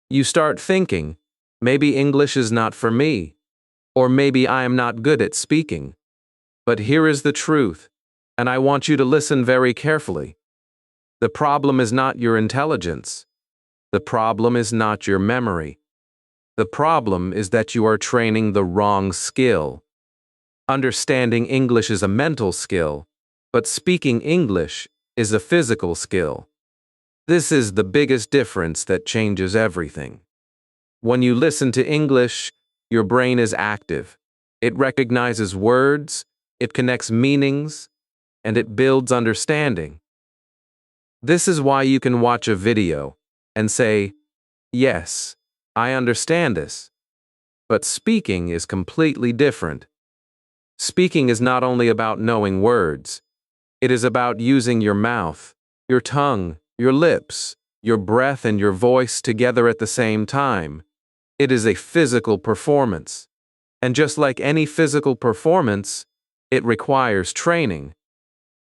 You start thinking, maybe English is not for me, or maybe I am not good at speaking. But here is the truth, and I want you to listen very carefully. The problem is not your intelligence. The problem is not your memory. The problem is that you are training the wrong skill. Understanding English is a mental skill, but speaking English is a physical skill. This is the biggest difference that changes everything. When you listen to English, your brain is active. It recognizes words, it connects meanings, and it builds understanding. This is why you can watch a video and say, "Yes, I understand this." But speaking is completely different. Speaking is not only about knowing words. It is about using your mouth, your tongue, your lips, your breath, and your voice together at the same time. It is a physical performance. And just like any physical performance, it requires training.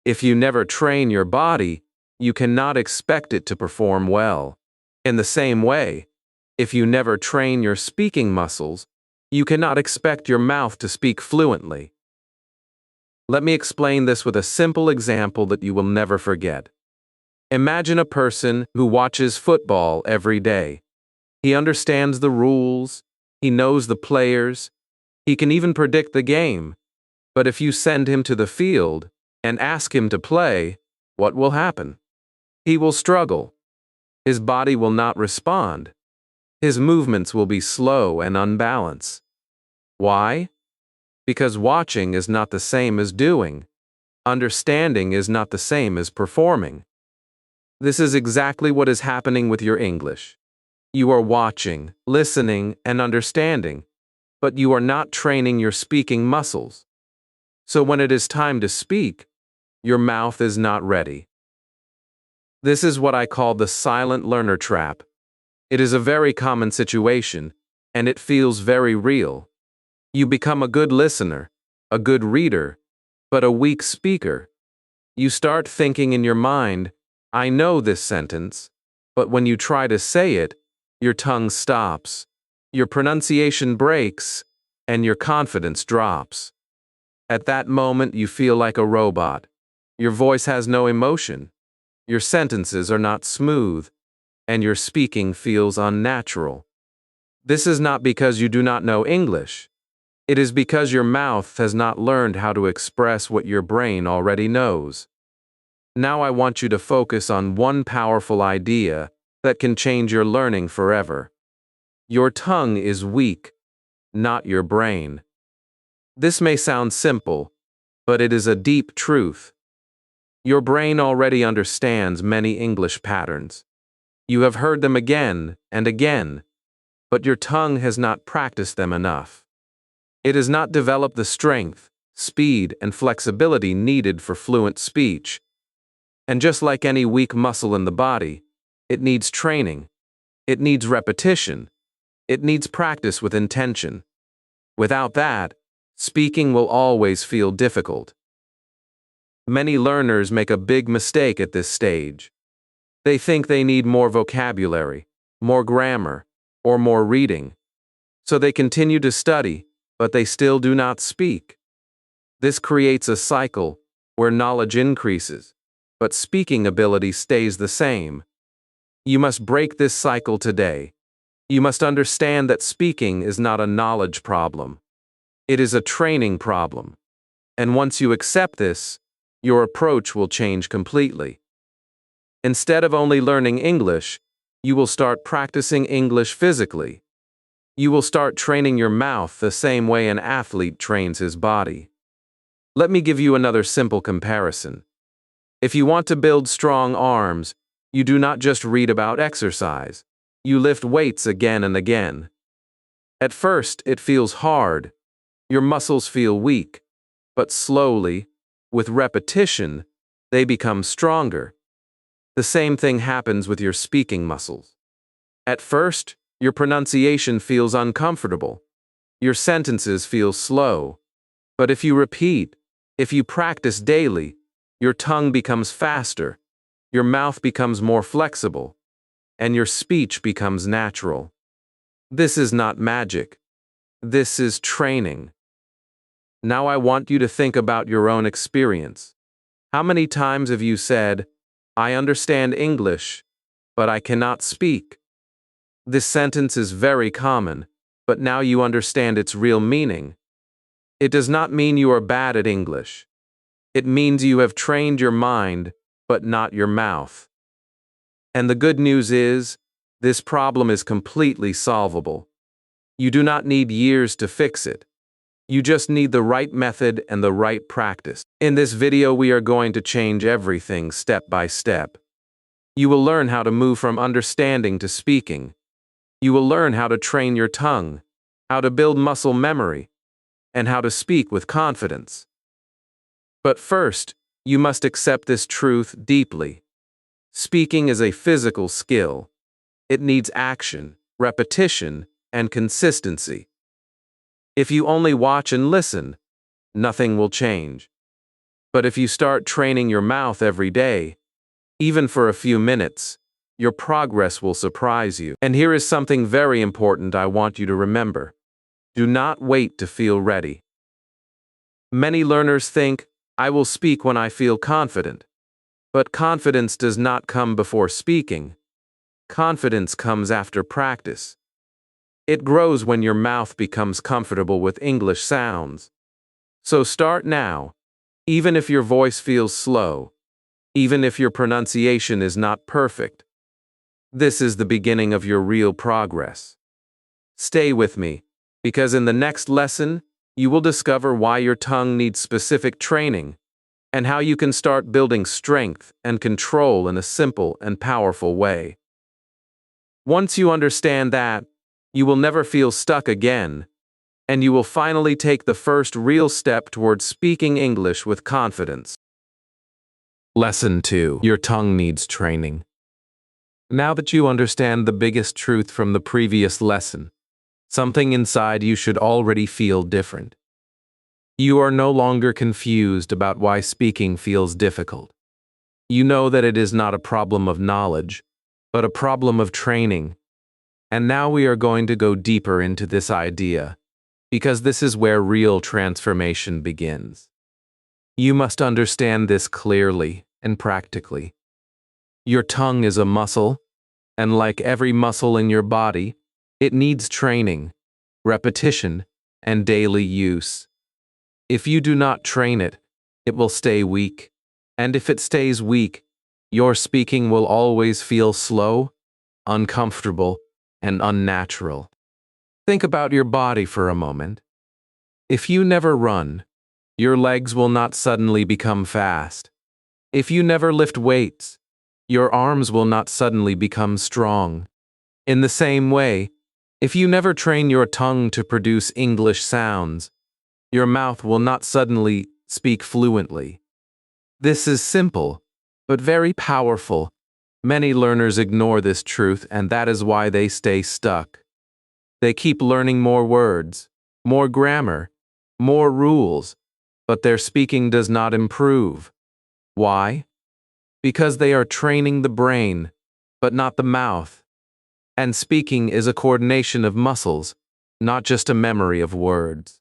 If you never train your body, you cannot expect it to perform well. In the same way, if you never train your speaking muscles, you cannot expect your mouth to speak fluently. Let me explain this with a simple example that you will never forget. Imagine a person who watches football every day. He understands the rules, he knows the players, he can even predict the game. But if you send him to the field and ask him to play, what will happen? He will struggle. His body will not respond. His movements will be slow and unbalanced. Why? Because watching is not the same as doing. Understanding is not the same as performing. This is exactly what is happening with your English. You are watching, listening, and understanding, but you are not training your speaking muscles. So when it is time to speak, your mouth is not ready. This is what I call the silent learner trap. It is a very common situation, and it feels very real. You become a good listener, a good reader, but a weak speaker. You start thinking in your mind, "I know this sentence," but when you try to say it, your tongue stops, your pronunciation breaks, and your confidence drops. At that moment, you feel like a robot. Your voice has no emotion. Your sentences are not smooth, and your speaking feels unnatural. This is not because you do not know English. It is because your mouth has not learned how to express what your brain already knows. Now I want you to focus on one powerful idea that can change your learning forever. Your tongue is weak, not your brain. This may sound simple, but it is a deep truth. Your brain already understands many English patterns. You have heard them again and again, but your tongue has not practiced them enough. It has not developed the strength, speed, and flexibility needed for fluent speech. And just like any weak muscle in the body, it needs training. It needs repetition. It needs practice with intention. Without that, speaking will always feel difficult. Many learners make a big mistake at this stage. They think they need more vocabulary, more grammar, or more reading. So they continue to study, but they still do not speak. This creates a cycle where knowledge increases, but speaking ability stays the same. You must break this cycle today. You must understand that speaking is not a knowledge problem. It is a training problem. And once you accept this, your approach will change completely. Instead of only learning English, you will start practicing English physically. You will start training your mouth the same way an athlete trains his body. Let me give you another simple comparison. If you want to build strong arms, you do not just read about exercise. You lift weights again and again. At first, it feels hard. Your muscles feel weak. But slowly, with repetition, they become stronger. The same thing happens with your speaking muscles. At first, your pronunciation feels uncomfortable. Your sentences feel slow. But if you repeat, if you practice daily, your tongue becomes faster. Your mouth becomes more flexible. and your speech becomes natural. This is not magic. This is training. Now I want you to think about your own experience. How many times have you said, "I understand English, but I cannot speak"? This sentence is very common, but now you understand its real meaning. It does not mean you are bad at English. It means you have trained your mind, but not your mouth. And the good news is, this problem is completely solvable. You do not need years to fix it. You just need the right method and the right practice. In this video, we are going to change everything step by step. You will learn how to move from understanding to speaking. You will learn how to train your tongue, how to build muscle memory, and how to speak with confidence. But first, you must accept this truth deeply. Speaking is a physical skill. It needs action, repetition, and consistency. If you only watch and listen, nothing will change. But if you start training your mouth every day, even for a few minutes, your progress will surprise you. And here is something very important I want you to remember. Do not wait to feel ready. Many learners think, "I will speak when I feel confident." But confidence does not come before speaking. Confidence comes after practice. It grows when your mouth becomes comfortable with English sounds. So start now, even if your voice feels slow, even if your pronunciation is not perfect. This is the beginning of your real progress. Stay with me, because in the next lesson, you will discover why your tongue needs specific training and how you can start building strength and control in a simple and powerful way. Once you understand that, you will never feel stuck again, and you will finally take the first real step towards speaking English with confidence. Lesson 2. Your tongue needs training. Now that you understand the biggest truth from the previous lesson, something inside you should already feel different. You are no longer confused about why speaking feels difficult. You know that it is not a problem of knowledge, but a problem of training. And now we are going to go deeper into this idea, because this is where real transformation begins. You must understand this clearly and practically. Your tongue is a muscle, and like every muscle in your body, it needs training, repetition, and daily use. If you do not train it, it will stay weak, and if it stays weak, your speaking will always feel slow, uncomfortable, and unnatural. Think about your body for a moment. If you never run, your legs will not suddenly become fast. If you never lift weights, your arms will not suddenly become strong. In the same way, if you never train your tongue to produce English sounds, your mouth will not suddenly speak fluently. This is simple, but very powerful. Many learners ignore this truth, and that is why they stay stuck. They keep learning more words, more grammar, more rules, but their speaking does not improve. Why? Because they are training the brain, but not the mouth. And speaking is a coordination of muscles, not just a memory of words.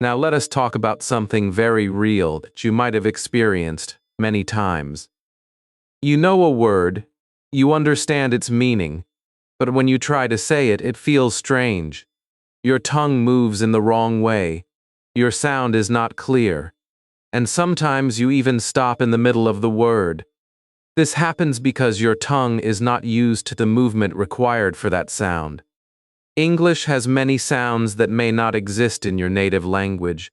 Now let us talk about something very real that you might have experienced many times. You know a word, you understand its meaning, but when you try to say it, it feels strange. Your tongue moves in the wrong way, your sound is not clear, and sometimes you even stop in the middle of the word. This happens because your tongue is not used to the movement required for that sound. English has many sounds that may not exist in your native language,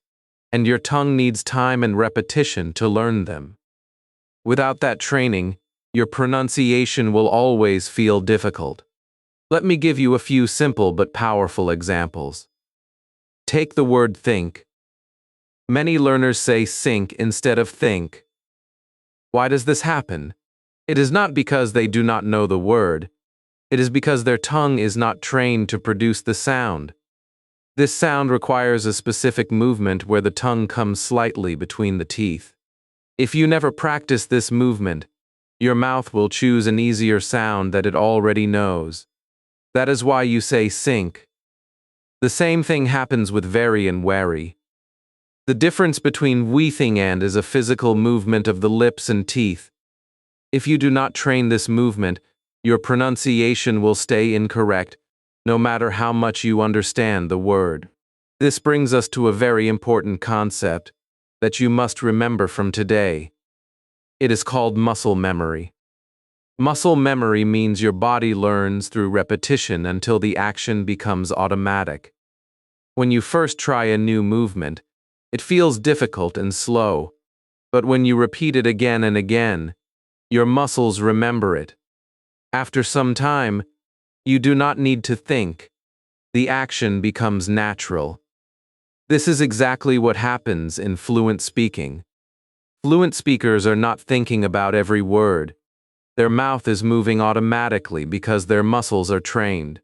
and your tongue needs time and repetition to learn them. Without that training, your pronunciation will always feel difficult. Let me give you a few simple but powerful examples. Take the word think. Many learners say sink instead of think. Why does this happen? It is not because they do not know the word. It is because their tongue is not trained to produce the sound. This sound requires a specific movement where the tongue comes slightly between the teeth. If you never practice this movement, Your mouth will choose an easier sound that it already knows. That is why you say sink. The same thing happens with very and wary. The difference between weathing and is a physical movement of the lips and teeth. If you do not train this movement, your pronunciation will stay incorrect, no matter how much you understand the word. This brings us to a very important concept that you must remember from today. It is called muscle memory. Muscle memory means your body learns through repetition until the action becomes automatic. When you first try a new movement, it feels difficult and slow, but when you repeat it again and again, your muscles remember it. After some time, you do not need to think. The action becomes natural. This is exactly what happens in fluent speaking. Fluent speakers are not thinking about every word. Their mouth is moving automatically because their muscles are trained.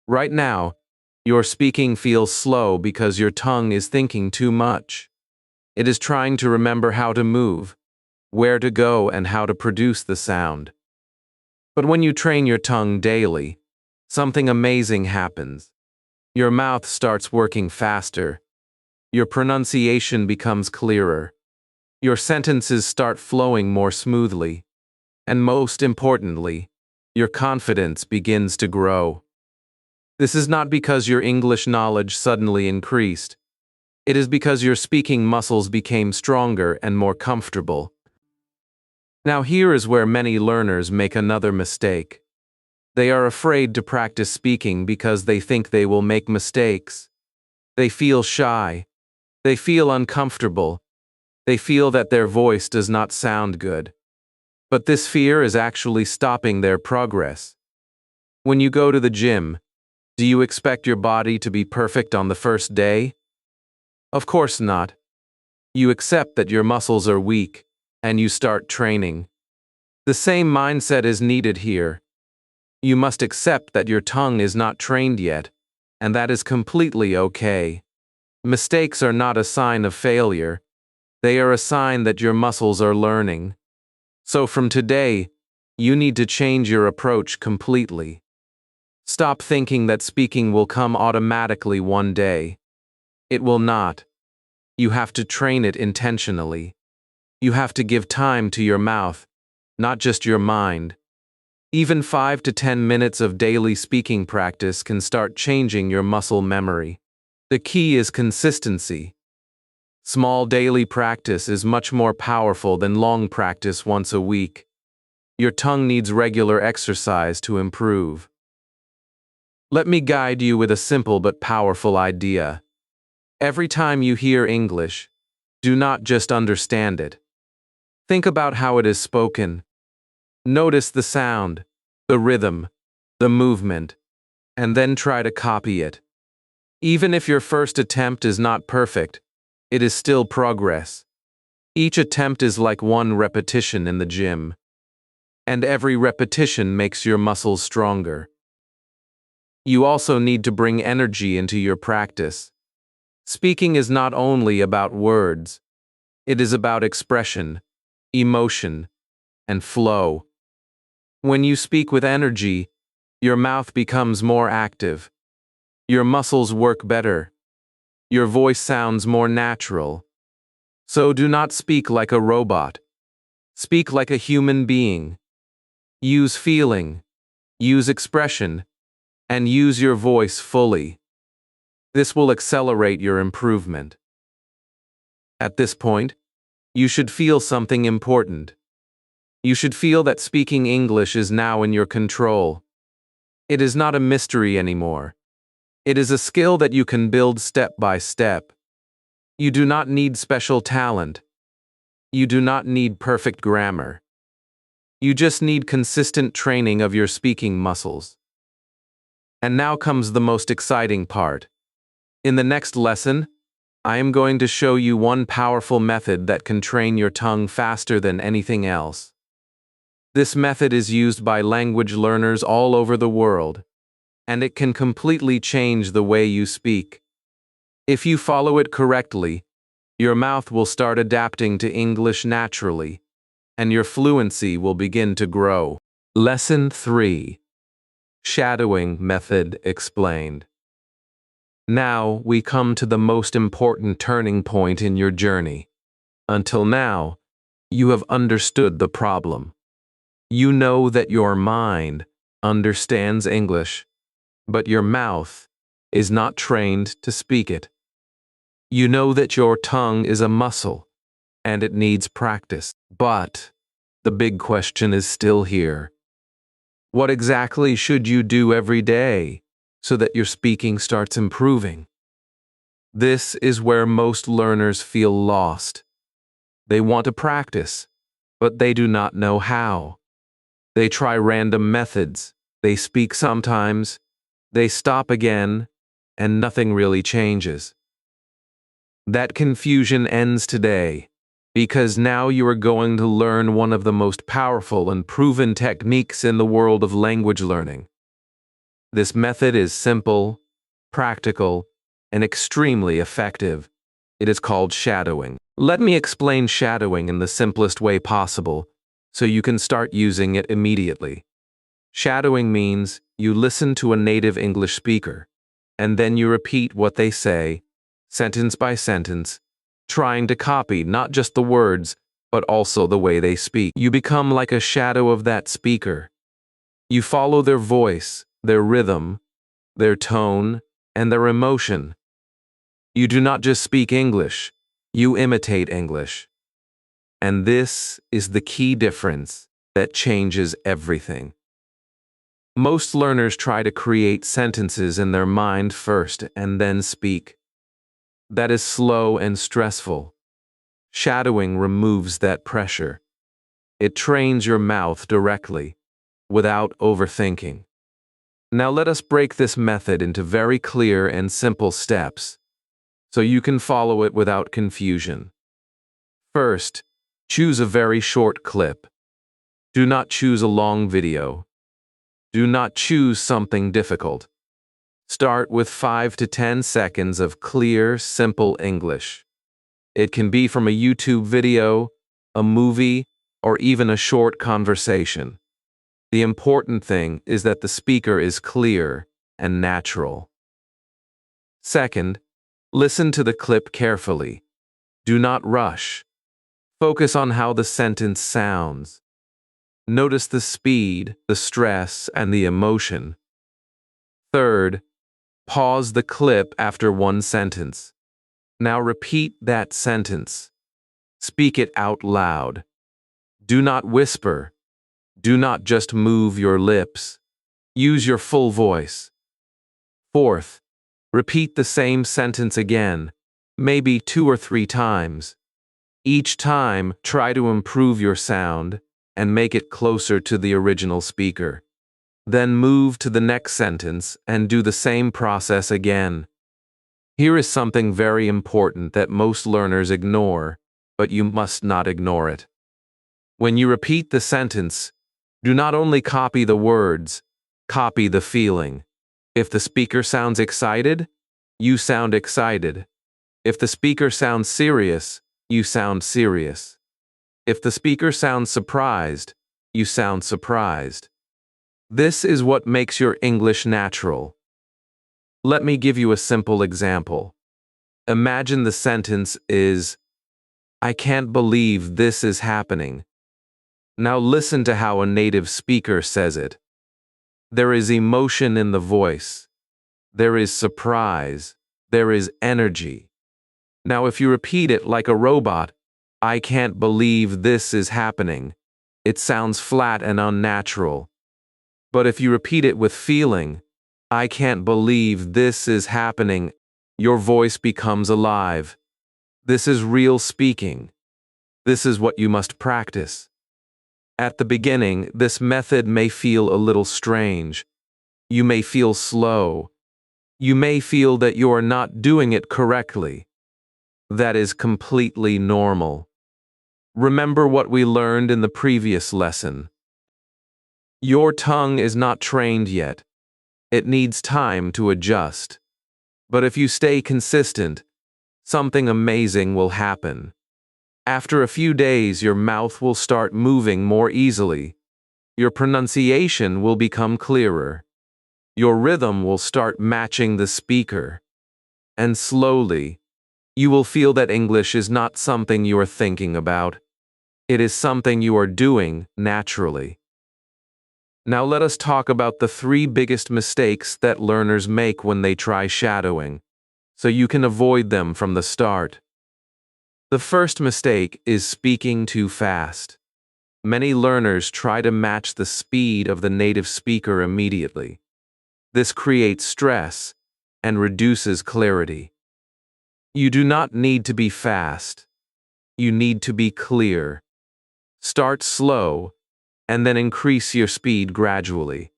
Right now, your speaking feels slow because your tongue is thinking too much. It is trying to remember how to move, where to go, and how to produce the sound. But when you train your tongue daily, something amazing happens. Your mouth starts working faster. Your pronunciation becomes clearer. Your sentences start flowing more smoothly. And most importantly, your confidence begins to grow. This is not because your English knowledge suddenly increased. It is because your speaking muscles became stronger and more comfortable. Now here is where many learners make another mistake. They are afraid to practice speaking because they think they will make mistakes. They feel shy. They feel uncomfortable. They feel that their voice does not sound good. But this fear is actually stopping their progress. When you go to the gym, do you expect your body to be perfect on the first day? Of course not. You accept that your muscles are weak, and you start training. The same mindset is needed here. You must accept that your tongue is not trained yet, and that is completely okay. Mistakes are not a sign of failure. They are a sign that your muscles are learning. So from today, you need to change your approach completely. Stop thinking that speaking will come automatically one day. It will not. You have to train it intentionally. You have to give time to your mouth, not just your mind. Even 5 to 10 minutes of daily speaking practice can start changing your muscle memory. The key is consistency. Small daily practice is much more powerful than long practice once a week. Your tongue needs regular exercise to improve. Let me guide you with a simple but powerful idea. Every time you hear English, do not just understand it. Think about how it is spoken. Notice the sound, the rhythm, the movement, and then try to copy it. Even if your first attempt is not perfect, it is still progress. Each attempt is like one repetition in the gym. And every repetition makes your muscles stronger. You also need to bring energy into your practice. Speaking is not only about words. It is about expression, emotion, and flow. When you speak with energy, your mouth becomes more active. Your muscles work better. Your voice sounds more natural. So do not speak like a robot. Speak like a human being. Use feeling, use expression, and use your voice fully. This will accelerate your improvement. At this point, you should feel something important. You should feel that speaking English is now in your control. It is not a mystery anymore. It is a skill that you can build step by step. You do not need special talent. You do not need perfect grammar. You just need consistent training of your speaking muscles. And now comes the most exciting part. In the next lesson, I am going to show you one powerful method that can train your tongue faster than anything else. This method is used by language learners all over the world, and it can completely change the way you speak. If you follow it correctly, your mouth will start adapting to English naturally. and your fluency will begin to grow. Lesson 3. Shadowing Method Explained. Now we come to the most important turning point in your journey. Until now, you have understood the problem. You know that your mind understands English, but your mouth is not trained to speak it. You know that your tongue is a muscle, and it needs practice. But the big question is still here. What exactly should you do every day so that your speaking starts improving? This is where most learners feel lost. They want to practice, but they do not know how. They try random methods. They speak sometimes, they stop again, and nothing really changes. That confusion ends today, because now you are going to learn one of the most powerful and proven techniques in the world of language learning. This method is simple, practical, and extremely effective. It is called shadowing. Let me explain shadowing in the simplest way possible, so you can start using it immediately. Shadowing means you listen to a native English speaker, and then you repeat what they say, sentence by sentence, trying to copy not just the words, but also the way they speak. You become like a shadow of that speaker. You follow their voice, their rhythm, their tone, and their emotion. You do not just speak English, you imitate English. And this is the key difference that changes everything. Most learners try to create sentences in their mind first and then speak. That is slow and stressful. Shadowing removes that pressure. It trains your mouth directly, without overthinking. Now let us break this method into very clear and simple steps, so you can follow it without confusion. First, choose a very short clip. Do not choose a long video. Do not choose something difficult. Start with 5 to 10 seconds of clear, simple English. It can be from a YouTube video, a movie, or even a short conversation. The important thing is that the speaker is clear and natural. Second, listen to the clip carefully. Do not rush. Focus on how the sentence sounds. Notice the speed, the stress, and the emotion. Third, pause the clip after one sentence. Now repeat that sentence. Speak it out loud. Do not whisper. Do not just move your lips. Use your full voice. Fourth, repeat the same sentence again, maybe 2 or 3 times. Each time, try to improve your sound and make it closer to the original speaker. Then move to the next sentence and do the same process again. Here is something very important that most learners ignore, but you must not ignore it. When you repeat the sentence, do not only copy the words, copy the feeling. If the speaker sounds excited, you sound excited. If the speaker sounds serious, you sound serious. If the speaker sounds surprised, you sound surprised. This is what makes your English natural. Let me give you a simple example. Imagine the sentence is, "I can't believe this is happening." Now listen to how a native speaker says it. There is emotion in the voice. There is surprise. There is energy. Now if you repeat it like a robot, "I can't believe this is happening," it sounds flat and unnatural. But if you repeat it with feeling, "I can't believe this is happening," your voice becomes alive. This is real speaking. This is what you must practice. At the beginning, this method may feel a little strange. You may feel slow. You may feel that you are not doing it correctly. That is completely normal. Remember what we learned in the previous lesson. Your tongue is not trained yet. It needs time to adjust. But if you stay consistent, something amazing will happen. After a few days, your mouth will start moving more easily. Your pronunciation will become clearer. Your rhythm will start matching the speaker. And slowly, you will feel that English is not something you are thinking about. It is something you are doing naturally. Now let us talk about the 3 biggest mistakes that learners make when they try shadowing, so you can avoid them from the start. The first mistake is speaking too fast. Many learners try to match the speed of the native speaker immediately. This creates stress and reduces clarity. You do not need to be fast. You need to be clear. Start slow and then increase your speed gradually.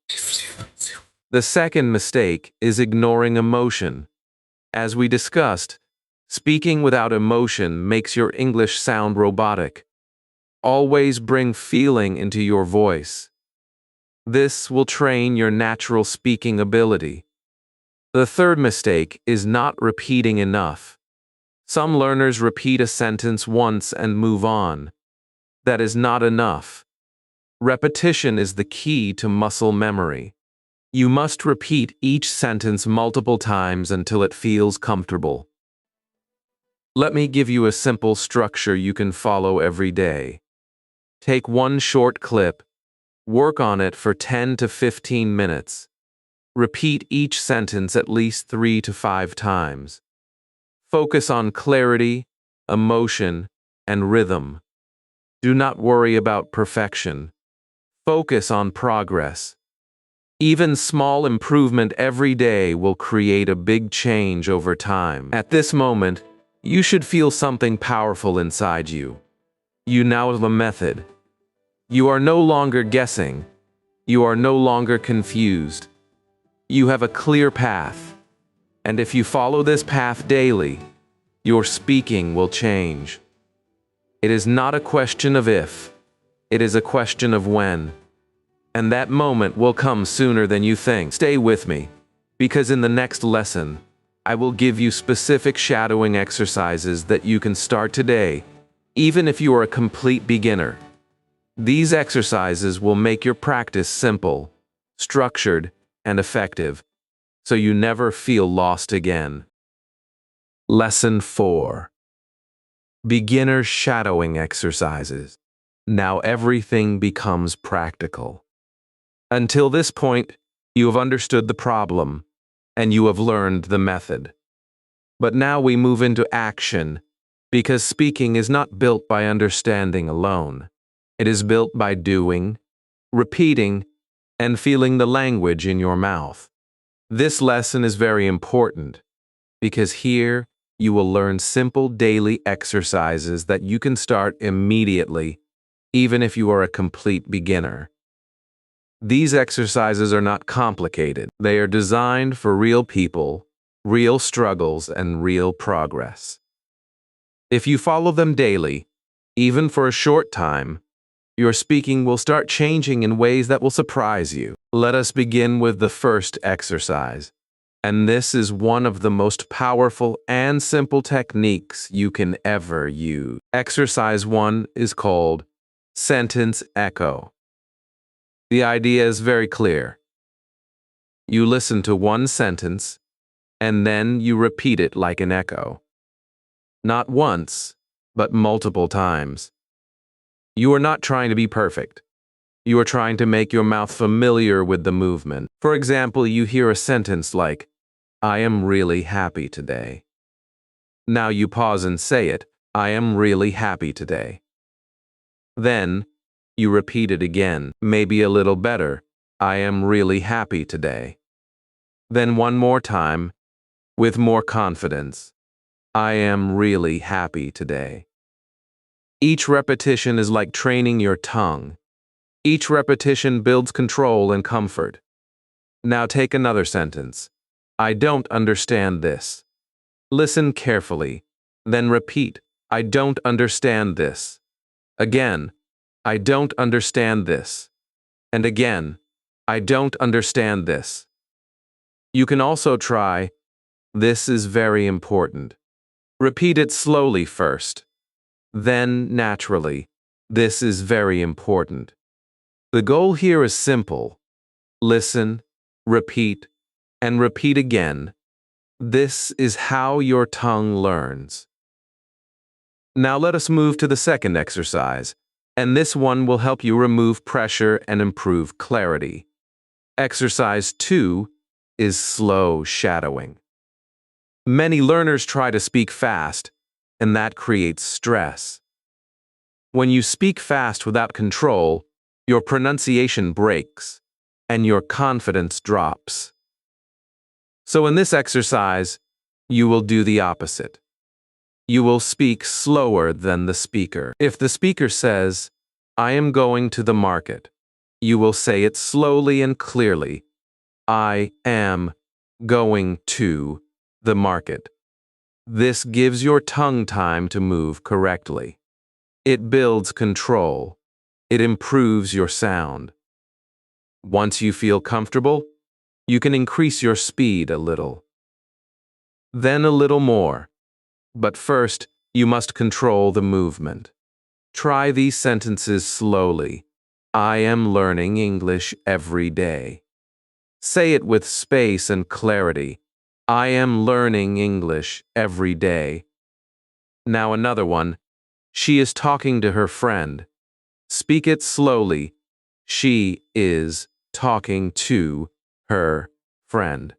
The second mistake is ignoring emotion. As we discussed, speaking without emotion makes your English sound robotic. Always bring feeling into your voice. This will train your natural speaking ability. The third mistake is not repeating enough. Some learners repeat a sentence once and move on. That is not enough. Repetition is the key to muscle memory. You must repeat each sentence multiple times until it feels comfortable. Let me give you a simple structure you can follow every day. Take one short clip, work on it for 10 to 15 minutes. Repeat each sentence at least 3 to 5 times. Focus on clarity, emotion, and rhythm. Do not worry about perfection. Focus on progress. Even small improvement every day will create a big change over time. At this moment, you should feel something powerful inside you. You now have a method. You are no longer guessing. You are no longer confused. You have a clear path. And if you follow this path daily, your speaking will change. It is not a question of if. It is a question of when. And that moment will come sooner than you think. Stay with me, because in the next lesson, I will give you specific shadowing exercises that you can start today, even if you are a complete beginner. These exercises will make your practice simple, structured, and effective, so you never feel lost again. Lesson 4. Beginner shadowing exercises. Now everything becomes practical. Until this point, you have understood the problem, and you have learned the method. But now we move into action, because speaking is not built by understanding alone. It is built by doing, repeating, and feeling the language in your mouth. This lesson is very important, because here you will learn simple daily exercises that you can start immediately, even if you are a complete beginner. These exercises are not complicated. They are designed for real people, real struggles, and real progress. If you follow them daily, even for a short time, your speaking will start changing in ways that will surprise you. Let us begin with the first exercise. And this is one of the most powerful and simple techniques you can ever use. Exercise 1 is called sentence echo. The idea is very clear. You listen to one sentence, and then you repeat it like an echo. Not once, but multiple times. You are not trying to be perfect. You are trying to make your mouth familiar with the movement. For example, you hear a sentence like, "I am really happy today." Now you pause and say it, "I am really happy today." Then, you repeat it again, maybe a little better, "I am really happy today." Then one more time, with more confidence, "I am really happy today." Each repetition is like training your tongue. Each repetition builds control and comfort. Now take another sentence. "I don't understand this." Listen carefully, then repeat, "I don't understand this." Again, "I don't understand this." And again, "I don't understand this." You can also try, "This is very important." Repeat it slowly first. then naturally. This is very important. The goal here is simple. Listen, repeat, and repeat again. This is how your tongue learns. Now let us move to the second exercise, and this one will help you remove pressure and improve clarity. Exercise 2 is slow shadowing. Many learners try to speak fast, and that creates stress. When you speak fast without control, your pronunciation breaks, and your confidence drops. So in this exercise, you will do the opposite. You will speak slower than the speaker. If the speaker says, "I am going to the market," you will say it slowly and clearly. I am going to the market. This gives your tongue time to move correctly. It builds control. It improves your sound. Once you feel comfortable, you can increase your speed a little. Then a little more. But first, you must control the movement. Try these sentences slowly. I am learning English every day. Say it with space and clarity. I am learning English every day. Now another one. She is talking to her friend. Speak it slowly. She is talking to her friend.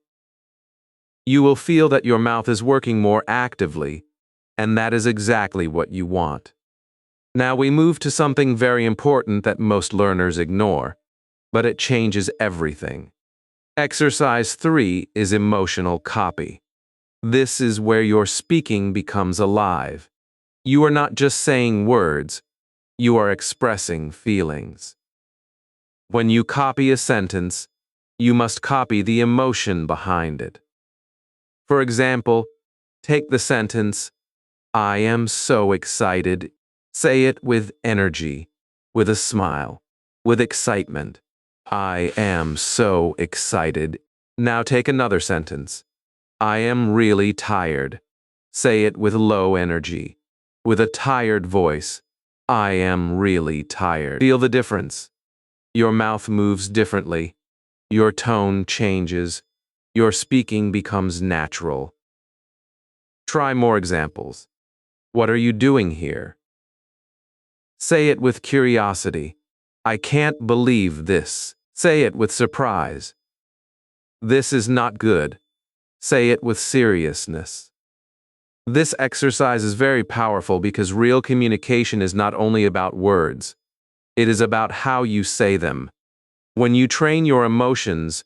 You will feel that your mouth is working more actively, and that is exactly what you want. Now we move to something very important that most learners ignore, but it changes everything. Exercise 3 is emotional copy. This is where your speaking becomes alive. You are not just saying words, you are expressing feelings. When you copy a sentence, you must copy the emotion behind it. For example, take the sentence, I am so excited. Say it with energy, with a smile, with excitement. I am so excited. Now take another sentence. I am really tired. Say it with low energy, with a tired voice. I am really tired. Feel the difference. Your mouth moves differently. Your tone changes. Your speaking becomes natural. Try more examples. What are you doing here? Say it with curiosity. I can't believe this. Say it with surprise. This is not good. Say it with seriousness. This exercise is very powerful because real communication is not only about words. It is about how you say them. When you train your emotions,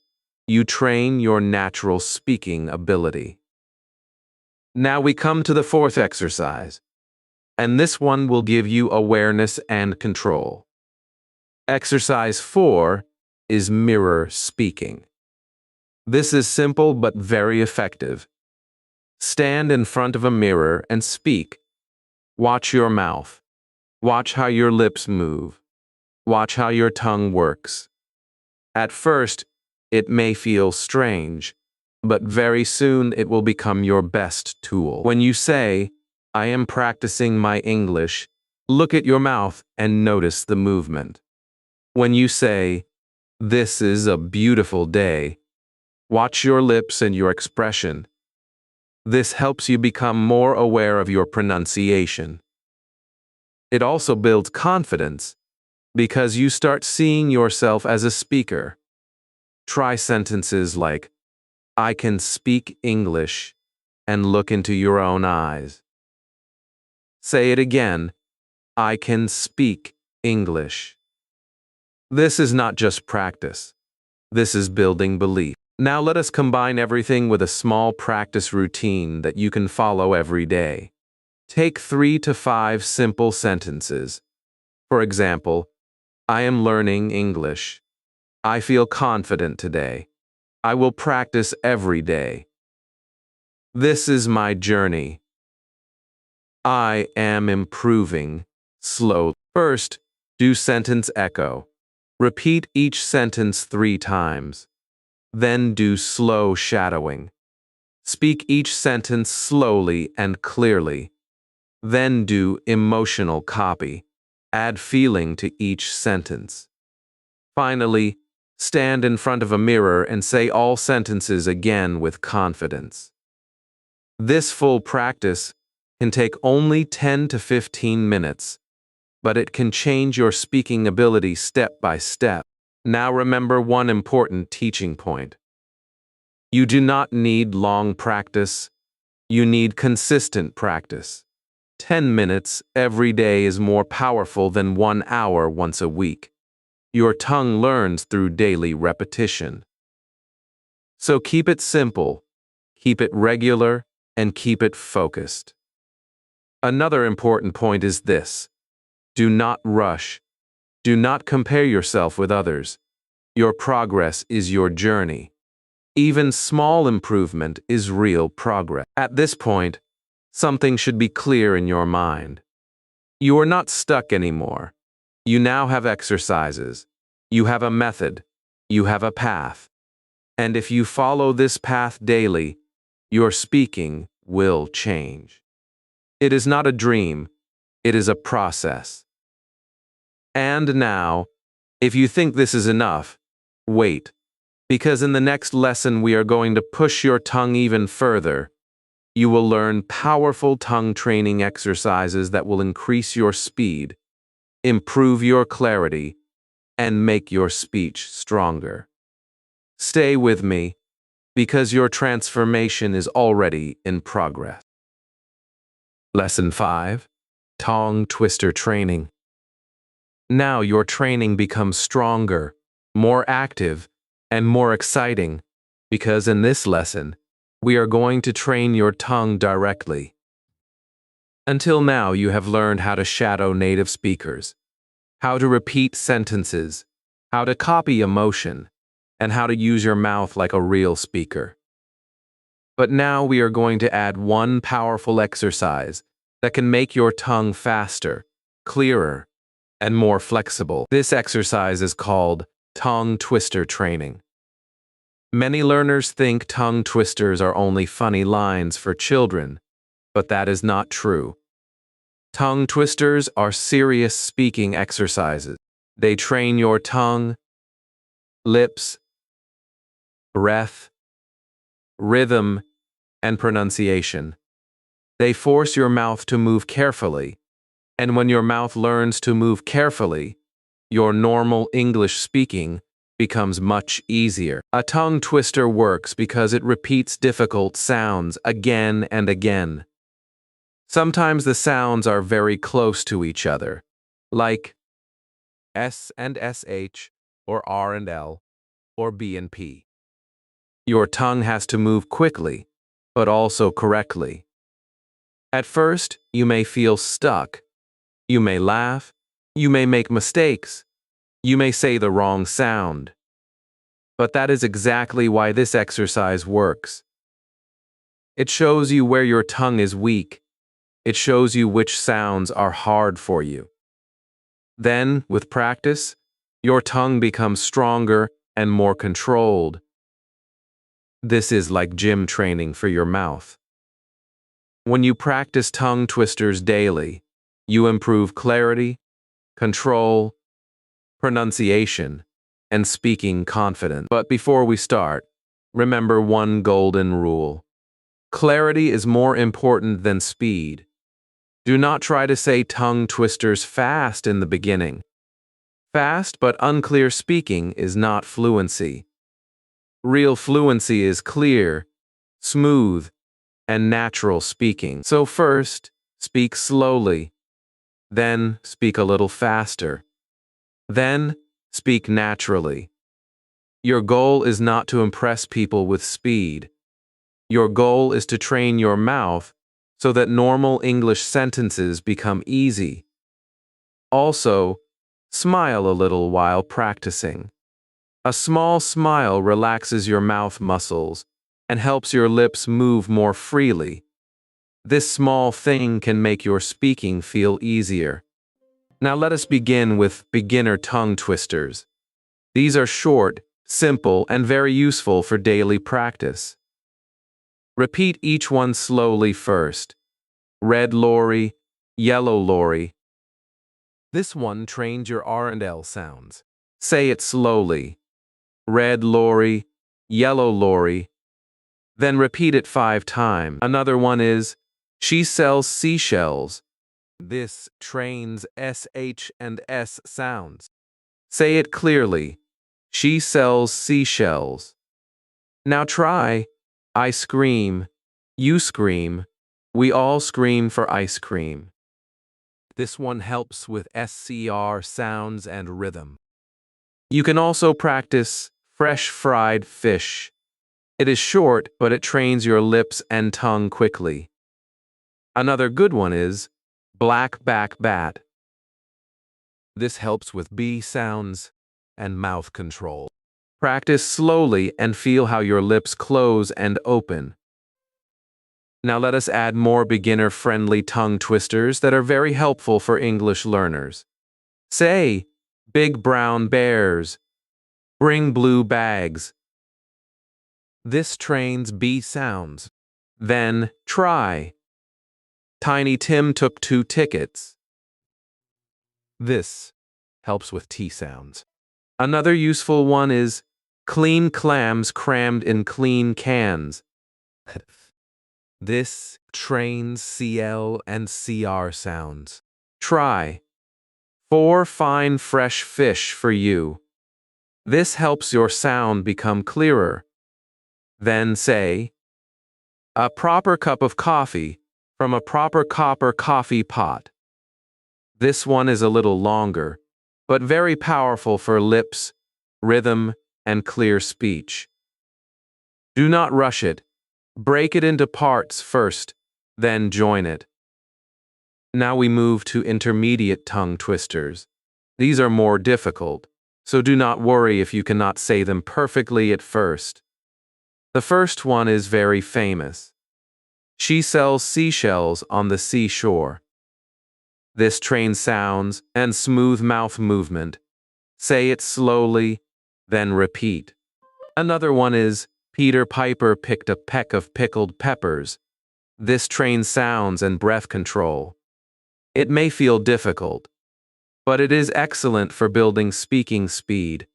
you train your natural speaking ability. Now we come to the fourth exercise, and this one will give you awareness and control. Exercise 4 is mirror speaking. This is simple but very effective. Stand in front of a mirror and speak. Watch your mouth. Watch how your lips move. Watch how your tongue works. At first, it may feel strange, but very soon it will become your best tool. When you say, I am practicing my English, look at your mouth and notice the movement. When you say, this is a beautiful day, watch your lips and your expression. This helps you become more aware of your pronunciation. It also builds confidence because you start seeing yourself as a speaker. Try sentences like, I can speak English, and look into your own eyes. Say it again, I can speak English. This is not just practice. This is building belief. Now let us combine everything with a small practice routine that you can follow every day. Take 3 to 5 simple sentences. For example, I am learning English. I feel confident today. I will practice every day. This is my journey. I am improving slowly. First, do sentence echo. Repeat each sentence 3 times. Then do slow shadowing. Speak each sentence slowly and clearly. Then do emotional copy. Add feeling to each sentence. Finally, stand in front of a mirror and say all sentences again with confidence. This full practice can take only 10 to 15 minutes, but it can change your speaking ability step by step. Now remember one important teaching point. You do not need long practice. You need consistent practice. 10 minutes every day is more powerful than 1 hour once a week. Your tongue learns through daily repetition. So keep it simple, keep it regular, and keep it focused. Another important point is this. Do not rush. Do not compare yourself with others. Your progress is your journey. Even small improvement is real progress. At this point, something should be clear in your mind. You are not stuck anymore. You now have exercises. You have a method. You have a path. And if you follow this path daily, your speaking will change. It is not a dream. It is a process. And now, if you think this is enough, wait, because in the next lesson we are going to push your tongue even further. You will learn powerful tongue training exercises that will increase your speed, improve your clarity, and make your speech stronger. Stay with me, because your transformation is already in progress. Lesson 5. Tongue Twister Training. Now your training becomes stronger, more active, and more exciting, because in this lesson, we are going to train your tongue directly. Until now, you have learned how to shadow native speakers, how to repeat sentences, how to copy emotion, and how to use your mouth like a real speaker. But now we are going to add one powerful exercise that can make your tongue faster, clearer, and more flexible. This exercise is called tongue twister training. Many learners think tongue twisters are only funny lines for children, but that is not true. Tongue twisters are serious speaking exercises. They train your tongue, lips, breath, rhythm, and pronunciation. They force your mouth to move carefully, and when your mouth learns to move carefully, your normal English speaking becomes much easier. A tongue twister works because it repeats difficult sounds again and again. Sometimes the sounds are very close to each other, like S and SH, or R and L, or B and P. Your tongue has to move quickly, but also correctly. At first, you may feel stuck. You may laugh. You may make mistakes. You may say the wrong sound. But that is exactly why this exercise works. It shows you where your tongue is weak. It shows you which sounds are hard for you. Then, with practice, your tongue becomes stronger and more controlled. This is like gym training for your mouth. When you practice tongue twisters daily, you improve clarity, control, pronunciation, and speaking confidence. But before we start, remember one golden rule. Clarity is more important than speed. Do not try to say tongue twisters fast in the beginning. Fast but unclear speaking is not fluency. Real fluency is clear, smooth, and natural speaking. So first, speak slowly. Then, speak a little faster. Then, speak naturally. Your goal is not to impress people with speed. Your goal is to train your mouth so that normal English sentences become easy. Also, smile a little while practicing. A small smile relaxes your mouth muscles and helps your lips move more freely. This small thing can make your speaking feel easier. Now let us begin with beginner tongue twisters. These are short, simple, and very useful for daily practice. Repeat each one slowly first. Red lorry, yellow lorry. This one trains your R and L sounds. Say it slowly. Red lorry, yellow lorry. Then repeat it 5 times. Another one is, she sells seashells. This trains SH and S sounds. Say it clearly. She sells seashells. Now try, I scream, you scream, we all scream for ice cream. This one helps with SCR sounds and rhythm. You can also practice fresh fried fish. It is short, but it trains your lips and tongue quickly. Another good one is black back bat. This helps with B sounds and mouth control. Practice slowly and feel how your lips close and open. Now let us add more beginner-friendly tongue twisters that are very helpful for English learners. Say, big brown bears, bring blue bags. This trains B sounds. Then try. Tiny Tim took 2 tickets. This helps with T sounds. Another useful one is clean clams crammed in clean cans. This trains CL and CR sounds. Try. 4 fine fresh fish for you. This helps your sound become clearer. Then say, a proper cup of coffee from a proper copper coffee pot. This one is a little longer, but very powerful for lips, rhythm, and clear speech. Do not rush it. Break it into parts first, then join it. Now we move to intermediate tongue twisters. These are more difficult, so do not worry if you cannot say them perfectly at first. The first one is very famous. She sells seashells on the seashore. This trains sounds and smooth mouth movement. Say it slowly, then repeat. Another one is, Peter Piper picked a peck of pickled peppers. This trains sounds and breath control. It may feel difficult, but it is excellent for building speaking speed.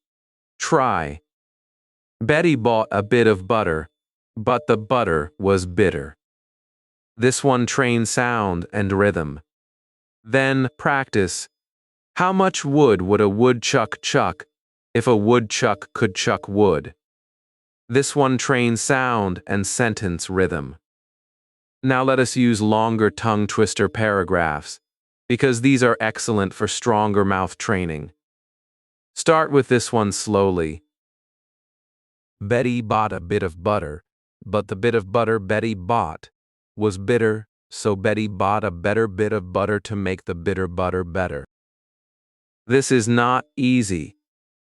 Try. Betty bought a bit of butter, but the butter was bitter. This one trains sound and rhythm. Then practice. How much wood would a woodchuck chuck if a woodchuck could chuck wood? This one trains sound and sentence rhythm. Now let us use longer tongue twister paragraphs, because these are excellent for stronger mouth training. Start with this one slowly. Betty bought a bit of butter, but the bit of butter Betty bought was bitter, so Betty bought a better bit of butter to make the bitter butter better. This is not easy,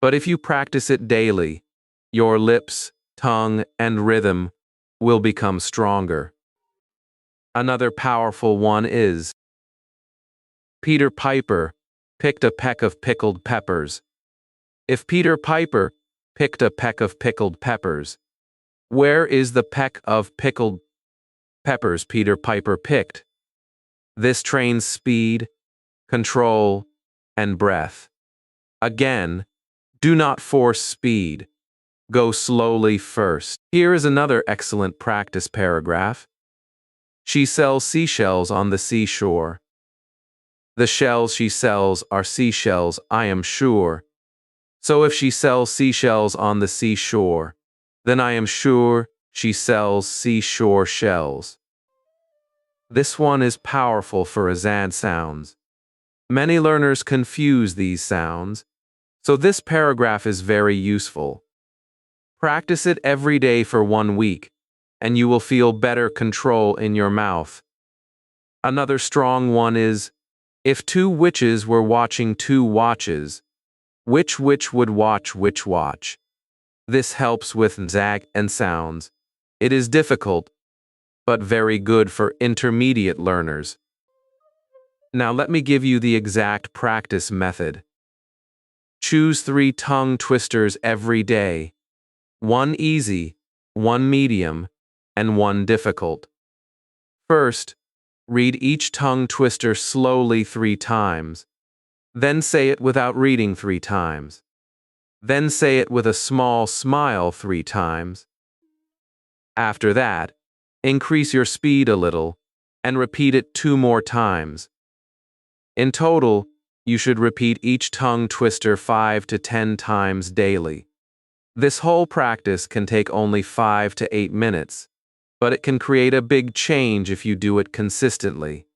but if you practice it daily, your lips, tongue, and rhythm will become stronger. Another powerful one is, Peter Piper picked a peck of pickled peppers. If Peter Piper picked a peck of pickled peppers, where is the peck of pickled peppers Peter Piper picked? This trains speed, control, and breath. Again, do not force speed. Go slowly first. Here is another excellent practice paragraph. She sells seashells on the seashore. The shells she sells are seashells, I am sure. So if she sells seashells on the seashore, then I am sure she sells seashore shells. This one is powerful for azad sounds. Many learners confuse these sounds, so this paragraph is very useful. Practice it every day for 1 week, and you will feel better control in your mouth. Another strong one is, if 2 witches were watching 2 watches, which witch would watch which watch? This helps with zag and sounds. It is difficult, but very good for intermediate learners. Now let me give you the exact practice method. Choose 3 tongue twisters every day. 1 easy, 1 medium, and 1 difficult. First, Read each tongue twister slowly 3 times. Then say it without reading 3 times. Then say it with a small smile 3 times. After that, increase your speed a little and repeat it 2 more times. In total, you should repeat each tongue twister 5 to 10 times daily. This whole practice can take only 5 to 8 minutes, but it can create a big change if you do it consistently.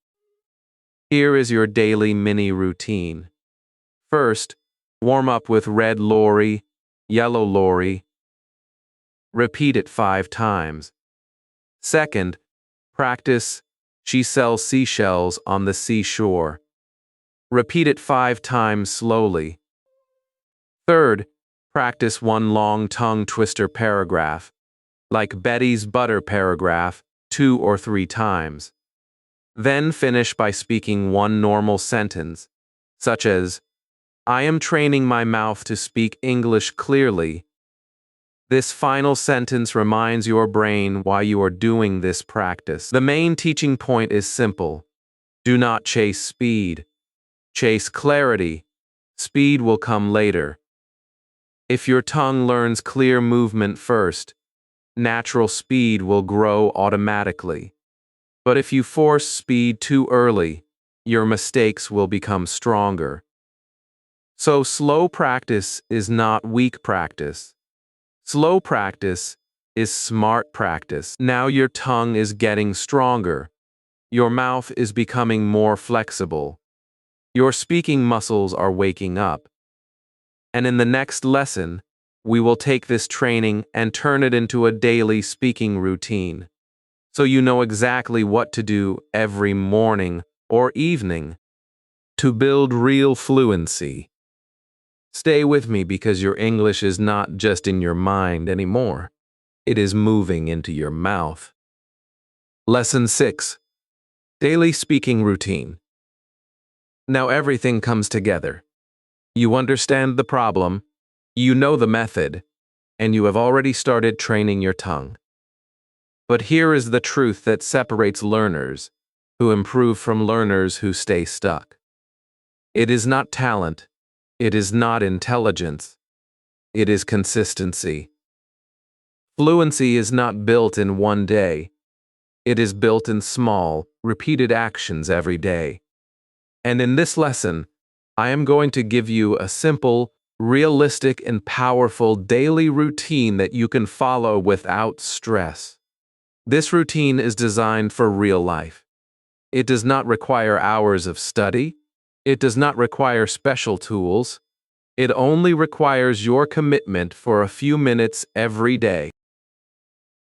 Here is your daily mini routine. First, warm up with red lorry, yellow lorry. Repeat it 5 times. Second, practice she sells seashells on the seashore. Repeat it 5 times slowly. Third, practice one long tongue twister paragraph, like Betty's butter paragraph, 2 or 3 times. Then finish by speaking one normal sentence, such as, I am training my mouth to speak English clearly. This final sentence reminds your brain why you are doing this practice. The main teaching point is simple. Do not chase speed. Chase clarity. Speed will come later. If your tongue learns clear movement first, natural speed will grow automatically. But if you force speed too early, your mistakes will become stronger. So slow practice is not weak practice. Slow practice is smart practice. Now your tongue is getting stronger. Your mouth is becoming more flexible. Your speaking muscles are waking up. And in the next lesson, we will take this training and turn it into a daily speaking routine, so you know exactly what to do every morning or evening to build real fluency. Stay with me because your English is not just in your mind anymore. It is moving into your mouth. Lesson 6. Daily Speaking Routine. Now everything comes together. You understand the problem, you know the method, and you have already started training your tongue. But here is the truth that separates learners who improve from learners who stay stuck. It is not talent. It is not intelligence. It is consistency. Fluency is not built in one day. It is built in small, repeated actions every day. And in this lesson, I am going to give you a simple, realistic, and powerful daily routine that you can follow without stress. This routine is designed for real life. It does not require hours of study. It does not require special tools. It only requires your commitment for a few minutes every day.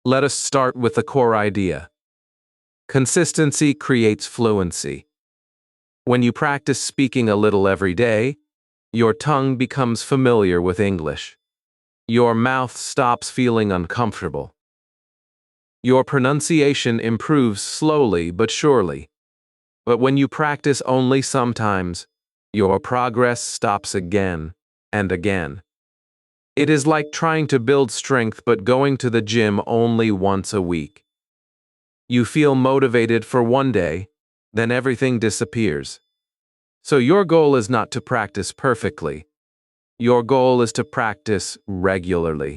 Let us start with the core idea. Consistency creates fluency. When you practice speaking a little every day, your tongue becomes familiar with English. Your mouth stops feeling uncomfortable. Your pronunciation improves slowly but surely. But when you practice only sometimes, your progress stops again and again. It is like trying to build strength but going to the gym only once a week. You feel motivated for one day, then everything disappears. So your goal is not to practice perfectly. Your goal is to practice regularly.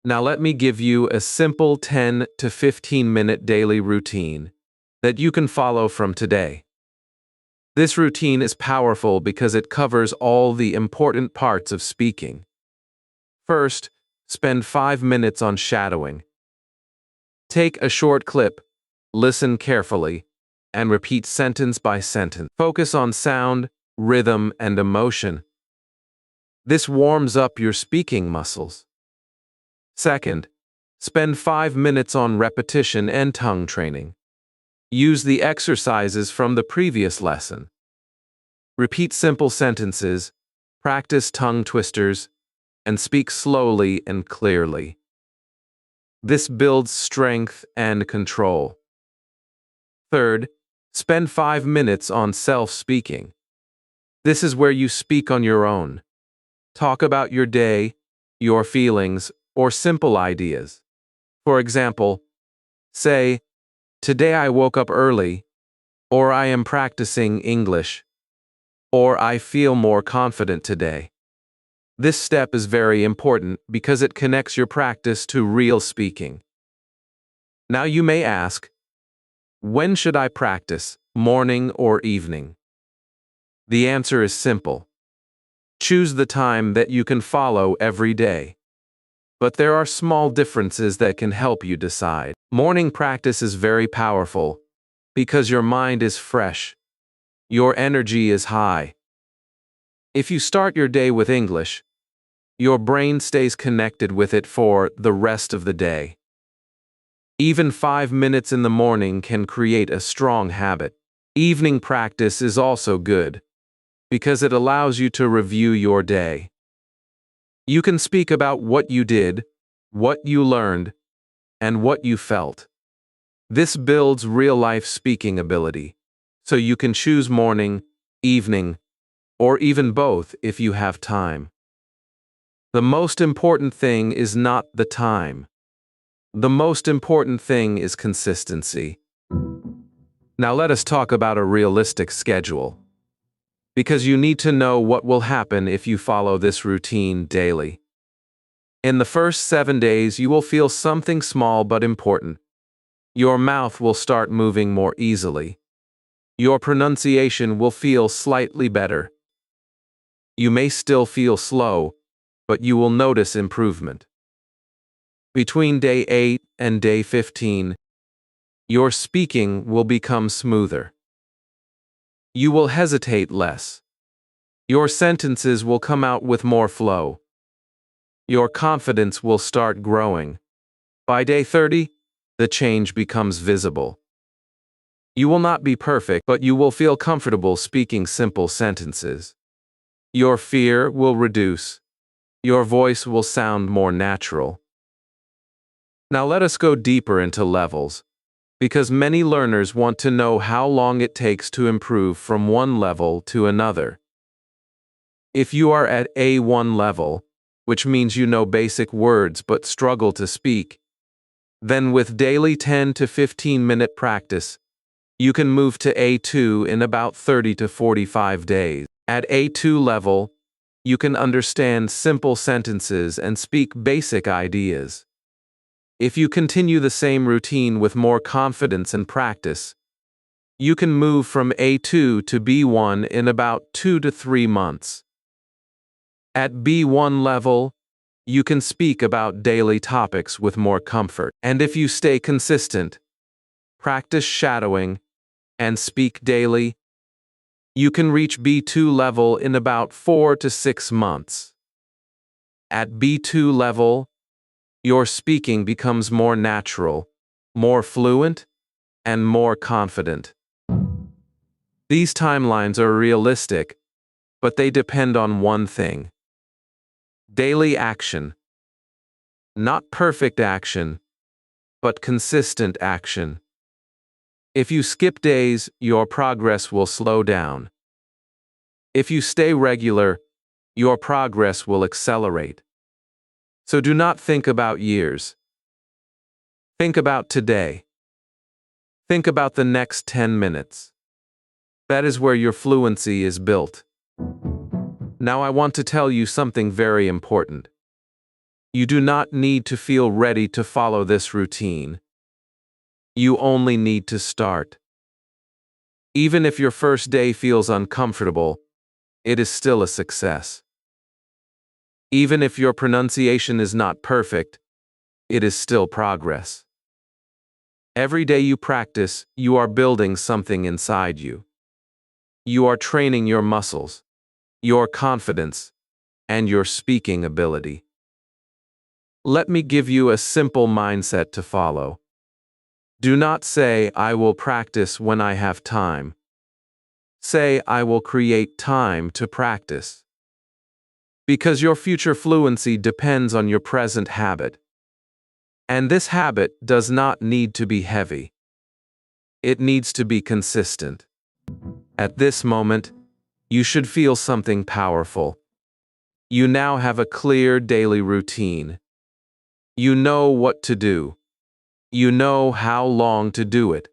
Now let me give you a simple 10 to 15-minute daily routine that you can follow from today. This routine is powerful because it covers all the important parts of speaking. First, spend 5 minutes on shadowing. Take a short clip, listen carefully, and repeat sentence by sentence. Focus on sound, rhythm, and emotion. This warms up your speaking muscles. Second, spend 5 minutes on repetition and tongue training. Use the exercises from the previous lesson. Repeat simple sentences, practice tongue twisters, and speak slowly and clearly. This builds strength and control. Third, spend 5 minutes on self-speaking. This is where you speak on your own. Talk about your day, your feelings, or simple ideas. For example, say, today I woke up early, or I am practicing English, or I feel more confident today. This step is very important because it connects your practice to real speaking. Now you may ask, when should I practice, morning or evening? The answer is simple. Choose the time that you can follow every day. But there are small differences that can help you decide. Morning practice is very powerful because your mind is fresh. Your energy is high. If you start your day with English, your brain stays connected with it for the rest of the day. Even 5 minutes in the morning can create a strong habit. Evening practice is also good because it allows you to review your day. You can speak about what you did, what you learned, and what you felt. This builds real-life speaking ability, so you can choose morning, evening, or even both if you have time. The most important thing is not the time. The most important thing is consistency. Now let us talk about a realistic schedule, because you need to know what will happen if you follow this routine daily. In the first 7 days, you will feel something small but important. Your mouth will start moving more easily. Your pronunciation will feel slightly better. You may still feel slow, but you will notice improvement. Between day 8 and day 15, your speaking will become smoother. You will hesitate less. Your sentences will come out with more flow. Your confidence will start growing. By day 30, the change becomes visible. You will not be perfect, but you will feel comfortable speaking simple sentences. Your fear will reduce. Your voice will sound more natural. Now let us go deeper into levels, because many learners want to know how long it takes to improve from one level to another. If you are at A1 level, which means you know basic words but struggle to speak, then with daily 10 to 15-minute practice, you can move to A2 in about 30 to 45 days. At A2 level, you can understand simple sentences and speak basic ideas. If you continue the same routine with more confidence and practice, you can move from A2 to B1 in about 2 to 3 months. At B1 level, you can speak about daily topics with more comfort. And if you stay consistent, practice shadowing, and speak daily, you can reach B2 level in about 4 to 6 months. At B2 level, your speaking becomes more natural, more fluent, and more confident. These timelines are realistic, but they depend on one thing: daily action. Not perfect action, but consistent action. If you skip days, your progress will slow down. If you stay regular, your progress will accelerate. So do not think about years. Think about today. Think about the next 10 minutes. That is where your fluency is built. Now I want to tell you something very important. You do not need to feel ready to follow this routine. You only need to start. Even if your first day feels uncomfortable, it is still a success. Even if your pronunciation is not perfect, it is still progress. Every day you practice, you are building something inside you. You are training your muscles, your confidence, and your speaking ability. Let me give you a simple mindset to follow. Do not say, "I will practice when I have time." Say, "I will create time to practice." Because your future fluency depends on your present habit. And this habit does not need to be heavy. It needs to be consistent. At this moment, you should feel something powerful. You now have a clear daily routine. You know what to do. You know how long to do it.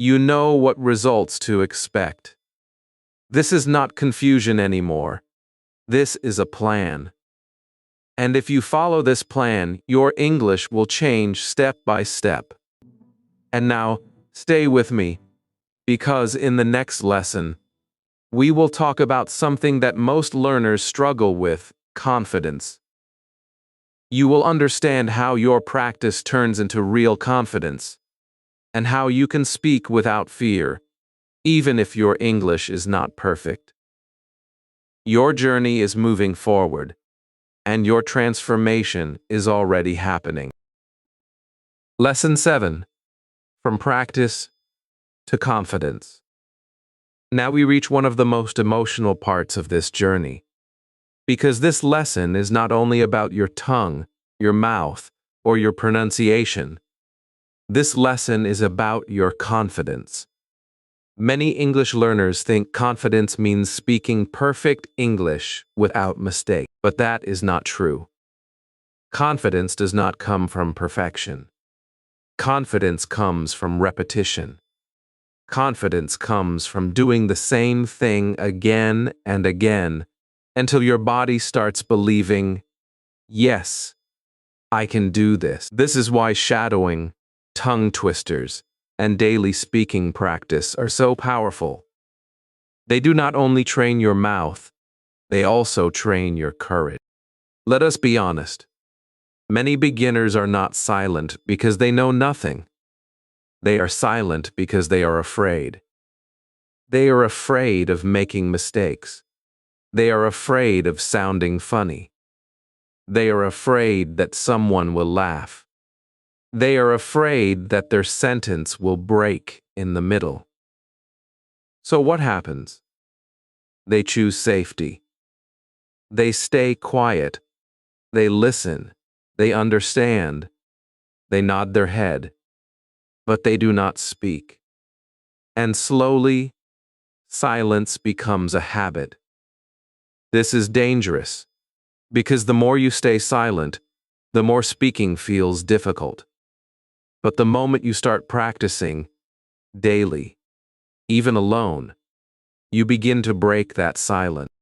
You know what results to expect. This is not confusion anymore. This is a plan. And if you follow this plan, your English will change step by step. And now, stay with me, because in the next lesson, we will talk about something that most learners struggle with: confidence. You will understand how your practice turns into real confidence, and how you can speak without fear, even if your English is not perfect. Your journey is moving forward, and your transformation is already happening. Lesson 7. From practice to confidence. Now we reach one of the most emotional parts of this journey, because this lesson is not only about your tongue, your mouth, or your pronunciation. This lesson is about your confidence. Many English learners think confidence means speaking perfect English without mistake, but that is not true. Confidence does not come from perfection. Confidence comes from repetition. Confidence comes from doing the same thing again and again until your body starts believing, yes, I can do this. This is why shadowing, tongue twisters, and daily speaking practice are so powerful. They do not only train your mouth, they also train your courage. Let us be honest. Many beginners are not silent because they know nothing. They are silent because they are afraid. They are afraid of making mistakes. They are afraid of sounding funny. They are afraid that someone will laugh. They are afraid that their sentence will break in the middle. So what happens? They choose safety. They stay quiet. They listen. They understand. They nod their head. But they do not speak. And slowly, silence becomes a habit. This is dangerous, because the more you stay silent, the more speaking feels difficult. But the moment you start practicing, daily, even alone, you begin to break that silence.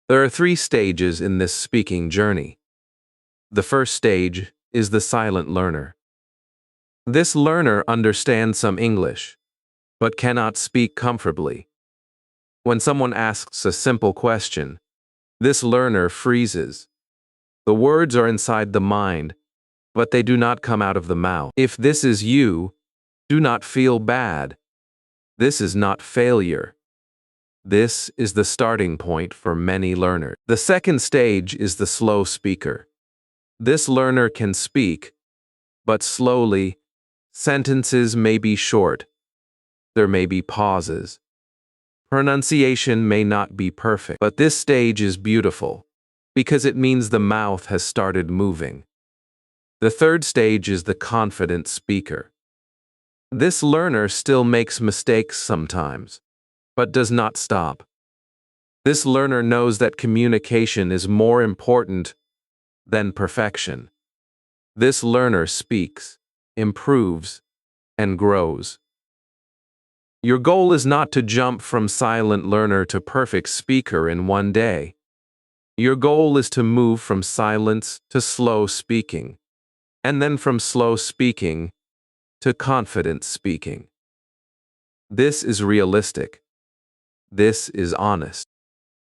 There are 3 stages in this speaking journey. The first stage is the silent learner. This learner understands some English, but cannot speak comfortably. When someone asks a simple question, this learner freezes. The words are inside the mind, but they do not come out of the mouth. If this is you, do not feel bad. This is not failure. This is the starting point for many learners. The second stage is the slow speaker. This learner can speak, but slowly. Sentences may be short. There may be pauses. Pronunciation may not be perfect, but this stage is beautiful because it means the mouth has started moving. The third stage is the confident speaker. This learner still makes mistakes sometimes, but does not stop. This learner knows that communication is more important than perfection. This learner speaks, improves, and grows. Your goal is not to jump from silent learner to perfect speaker in one day. Your goal is to move from silence to slow speaking, and then from slow speaking to confident speaking. This is realistic. This is honest.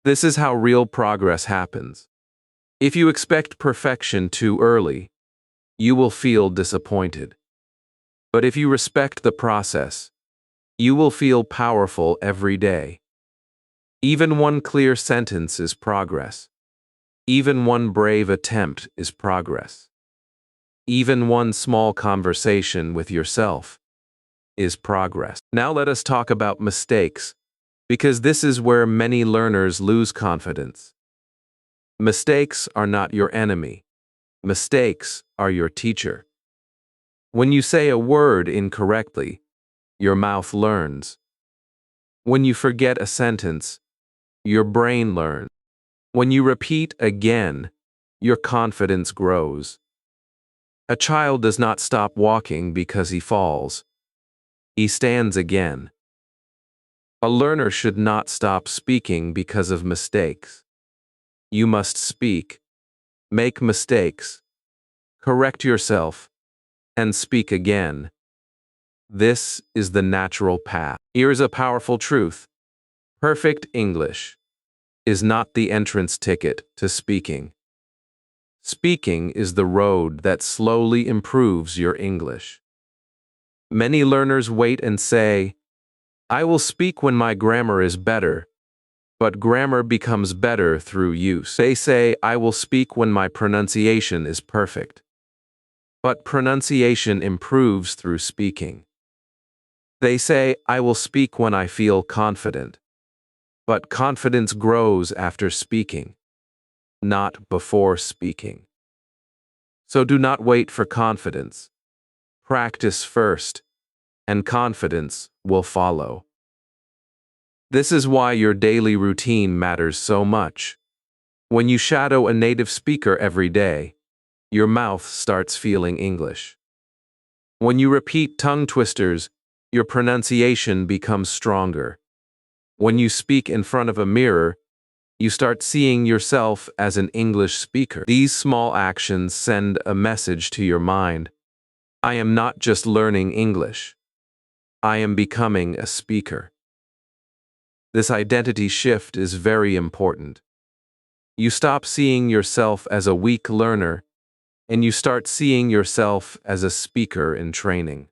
This is how real progress happens. If you expect perfection too early, you will feel disappointed. But if you respect the process, you will feel powerful every day. Even one clear sentence is progress. Even one brave attempt is progress. Even one small conversation with yourself is progress. Now let us talk about mistakes, because this is where many learners lose confidence. Mistakes are not your enemy. Mistakes are your teacher. When you say a word incorrectly, your mouth learns. When you forget a sentence, your brain learns. When you repeat again, your confidence grows. A child does not stop walking because he falls. He stands again. A learner should not stop speaking because of mistakes. You must speak, make mistakes, correct yourself, and speak again. This is the natural path. Here's a powerful truth. Perfect English is not the entrance ticket to speaking. Speaking is the road that slowly improves your English. Many learners wait and say, "I will speak when my grammar is better," but grammar becomes better through use. They say, "I will speak when my pronunciation is perfect," but pronunciation improves through speaking. They say, "I will speak when I feel confident," but confidence grows after speaking, not before speaking. So do not wait for confidence. Practice first, and confidence will follow. This is why your daily routine matters so much. When you shadow a native speaker every day, your mouth starts feeling English. When you repeat tongue twisters, your pronunciation becomes stronger. When you speak in front of a mirror, you start seeing yourself as an English speaker. These small actions send a message to your mind. I am not just learning English. I am becoming a speaker. This identity shift is very important. You stop seeing yourself as a weak learner, and you start seeing yourself as a speaker in training.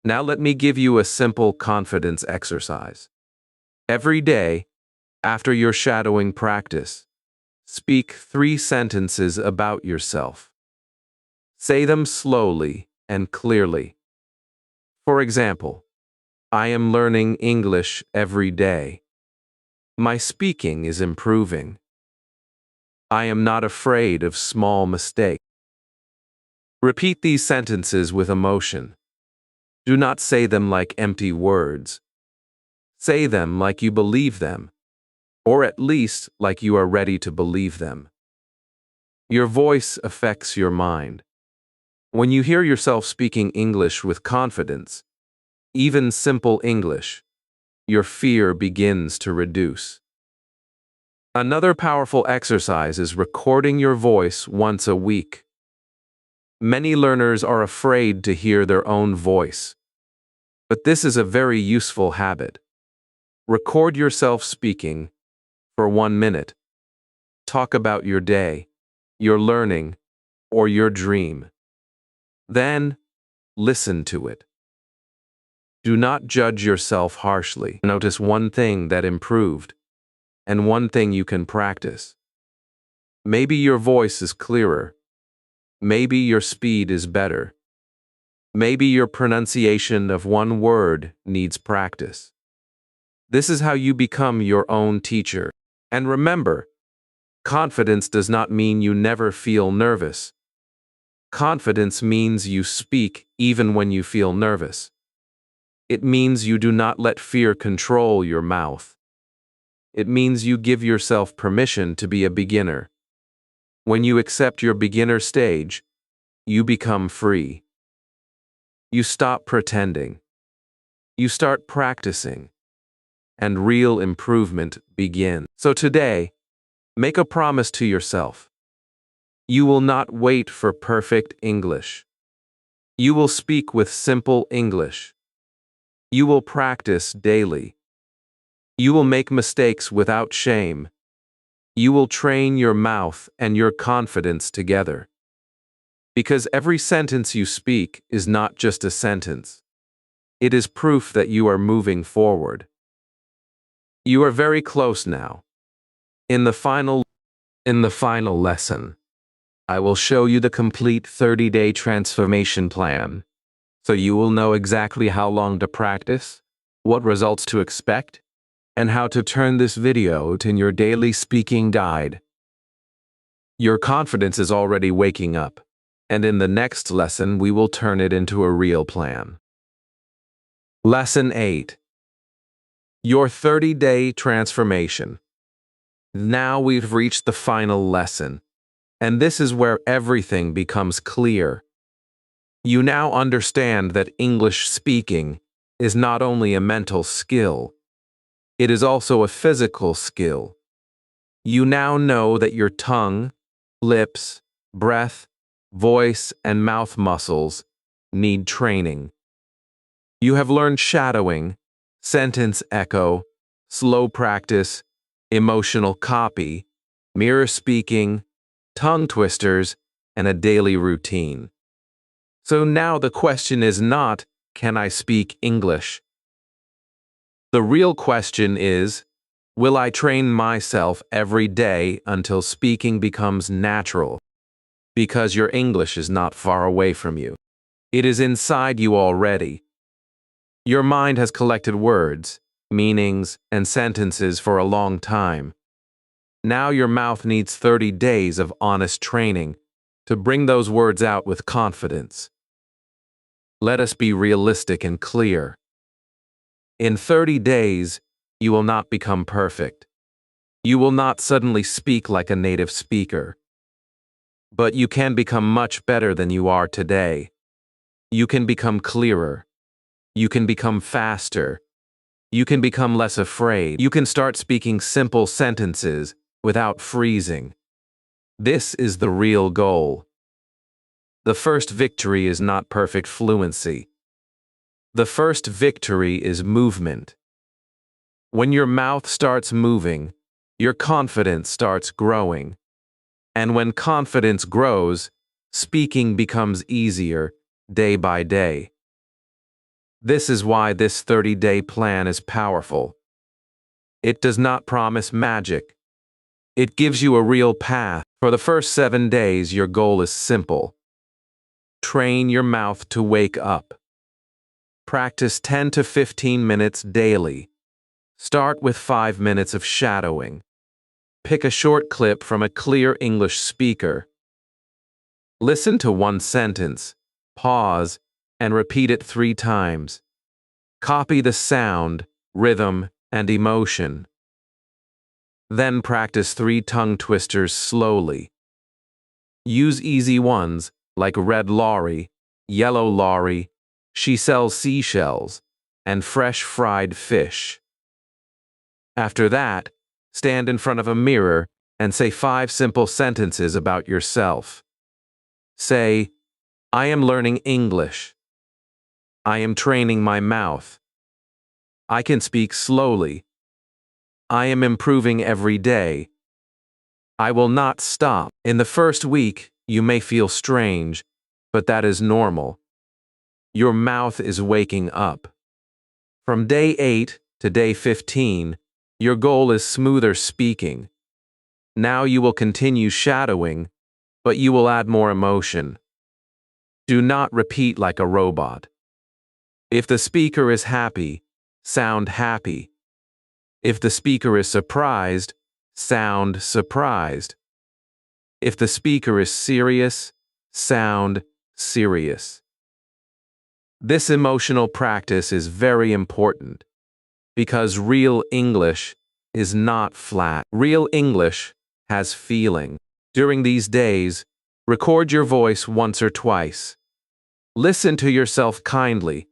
Now let me give you a simple confidence exercise. Every day, after your shadowing practice, speak 3 sentences about yourself. Say them slowly and clearly. For example, I am learning English every day. My speaking is improving. I am not afraid of small mistakes. Repeat these sentences with emotion. Do not say them like empty words. Say them like you believe them, or at least like you are ready to believe them. Your voice affects your mind. When you hear yourself speaking English with confidence, even simple English, your fear begins to reduce. Another powerful exercise is recording your voice once a week. Many learners are afraid to hear their own voice, but this is a very useful habit. Record yourself speaking for 1 minute. Talk about your day, your learning, or your dream. Then, listen to it. Do not judge yourself harshly. Notice one thing that improved, and one thing you can practice. Maybe your voice is clearer. Maybe your speed is better. Maybe your pronunciation of one word needs practice. This is how you become your own teacher. And remember, confidence does not mean you never feel nervous. Confidence means you speak even when you feel nervous. It means you do not let fear control your mouth. It means you give yourself permission to be a beginner. When you accept your beginner stage, you become free. You stop pretending. You start practicing. And real improvement begins. So today, make a promise to yourself. You will not wait for perfect English. You will speak with simple English. You will practice daily. You will make mistakes without shame. You will train your mouth and your confidence together. Because every sentence you speak is not just a sentence. It is proof that you are moving forward. You are very close now. In the final lesson, I will show you the complete 30-day transformation plan, so you will know exactly how long to practice, what results to expect, and how to turn this video into your daily speaking guide. Your confidence is already waking up, and in the next lesson we will turn it into a real plan. Lesson 8. Your 30-day transformation. Now we've reached the final lesson, and this is where everything becomes clear. You now understand that English speaking is not only a mental skill, it is also a physical skill. You now know that your tongue, lips, breath, voice, and mouth muscles need training. You have learned shadowing, sentence echo, slow practice, emotional copy, mirror speaking, tongue twisters, and a daily routine. So now the question is not, can I speak English? The real question is, will I train myself every day until speaking becomes natural? Because your English is not far away from you. It is inside you already. Your mind has collected words, meanings, and sentences for a long time. Now your mouth needs 30 days of honest training to bring those words out with confidence. Let us be realistic and clear. In 30 days, you will not become perfect. You will not suddenly speak like a native speaker. But you can become much better than you are today. You can become clearer. You can become faster. You can become less afraid. You can start speaking simple sentences without freezing. This is the real goal. The first victory is not perfect fluency. The first victory is movement. When your mouth starts moving, your confidence starts growing. And when confidence grows, speaking becomes easier day by day. This is why this 30-day plan is powerful. It does not promise magic. It gives you a real path. For the first 7 days, your goal is simple. Train your mouth to wake up. Practice 10 to 15 minutes daily. Start with 5 minutes of shadowing. Pick a short clip from a clear English speaker. Listen to one sentence, pause, and repeat it 3 times. Copy the sound, rhythm, and emotion. Then practice 3 tongue twisters slowly. Use easy ones like red lorry, yellow lorry, she sells seashells, and fresh fried fish. After that, stand in front of a mirror and say 5 simple sentences about yourself. Say, I am learning English. I am training my mouth. I can speak slowly. I am improving every day. I will not stop. In the first week, you may feel strange, but that is normal. Your mouth is waking up. From day 8 to day 15, your goal is smoother speaking. Now you will continue shadowing, but you will add more emotion. Do not repeat like a robot. If the speaker is happy, sound happy. If the speaker is surprised, sound surprised. If the speaker is serious, sound serious. This emotional practice is very important because real English is not flat. Real English has feeling. During these days, record your voice once or twice. Listen to yourself kindly.